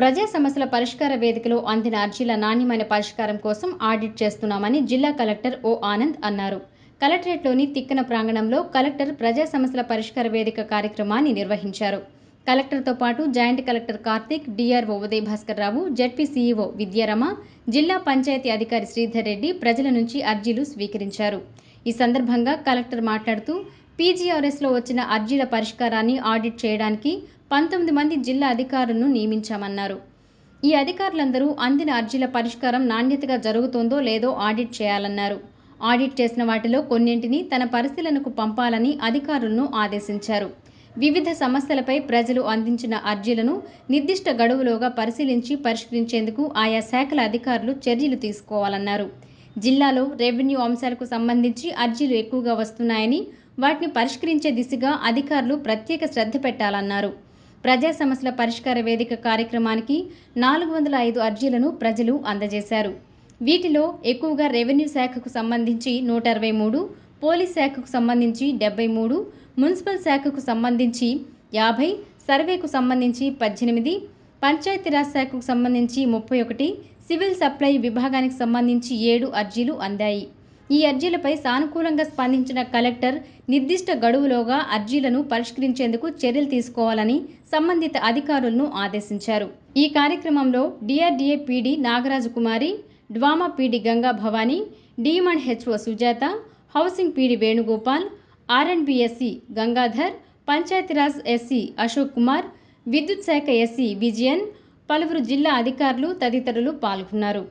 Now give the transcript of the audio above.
ప్రజా సమస్యల పరిష్కార వేదికలో అందిన అర్జీల నాణ్యమైన పరిష్కారం కోసం ఆడిట్ చేస్తున్నామని జిల్లా కలెక్టర్ ఓ ఆనంద్ అన్నారు. కలెక్టరేట్లోని తిక్కన ప్రాంగణంలో కలెక్టర్ ప్రజా సమస్యల పరిష్కార వేదిక కార్యక్రమాన్ని నిర్వహించారు. కలెక్టర్తో పాటు joint collector Karthik, DRO Uday Bhaskar Rao, ZP CEO Vidyarama, జిల్లా పంచాయతీ అధికారి శ్రీధర్ రెడ్డి ప్రజల నుంచి అర్జీలు స్వీకరించారు. ఈ సందర్భంగా కలెక్టర్ మాట్లాడుతూ పీజీఆర్ఎస్లో వచ్చిన అర్జీల పరిష్కారాన్ని ఆడిట్ చేయడానికి 19 మంది జిల్లా అధికారులను నియమించామన్నారు. ఈ అధికారులందరూ అందిన అర్జీల పరిష్కారం నాణ్యతగా జరుగుతోందో లేదో ఆడిట్ చేయాలన్నారు. ఆడిట్ చేసిన వాటిలో కొన్నింటిని తన పరిశీలనకు పంపాలని అధికారులను ఆదేశించారు. వివిధ సమస్యలపై ప్రజలు అందించిన అర్జీలను నిర్దిష్ట గడువులోగా పరిశీలించి పరిష్కరించేందుకు ఆయా శాఖల అధికారులు చర్యలు తీసుకోవాలన్నారు. జిల్లాలో రెవెన్యూ అంశాలకు సంబంధించి అర్జీలు ఎక్కువగా వస్తున్నాయని, వాటిని పరిష్కరించే దిశగా అధికారులు ప్రత్యేక శ్రద్ధ పెట్టాలన్నారు. ప్రజా సమస్యల పరిష్కార వేదిక కార్యక్రమానికి 405 అర్జీలను ప్రజలు అందజేశారు. వీటిలో ఎక్కువగా రెవెన్యూ శాఖకు సంబంధించి 123, పోలీస్ శాఖకు సంబంధించి 73, మున్సిపల్ శాఖకు సంబంధించి 50, సర్వేకు సంబంధించి 18, పంచాయతీరాజ్ శాఖకు సంబంధించి 31, సివిల్ సప్లై విభాగానికి సంబంధించి 7 అర్జీలు అందాయి. ఈ అర్జీలపై సానుకూలంగా స్పందించిన కలెక్టర్ నిర్దిష్ట గడువులోగా అర్జీలను పరిష్కరించేందుకు చర్యలు తీసుకోవాలని సంబంధిత అధికారులను ఆదేశించారు. ఈ కార్యక్రమంలో DRDA PD Nagaraju Kumari, DWAMA PD Ganga Bhavani, DM and HO Sujatha, housing PD Venugopal, R and B Gangadhar, Panchayati Raj SE Ashok Kumar, విద్యుత్ శాఖ ఎస్సీ విజయన్, పలువురు జిల్లా అధికారులు తదితరులు పాల్గొన్నారు.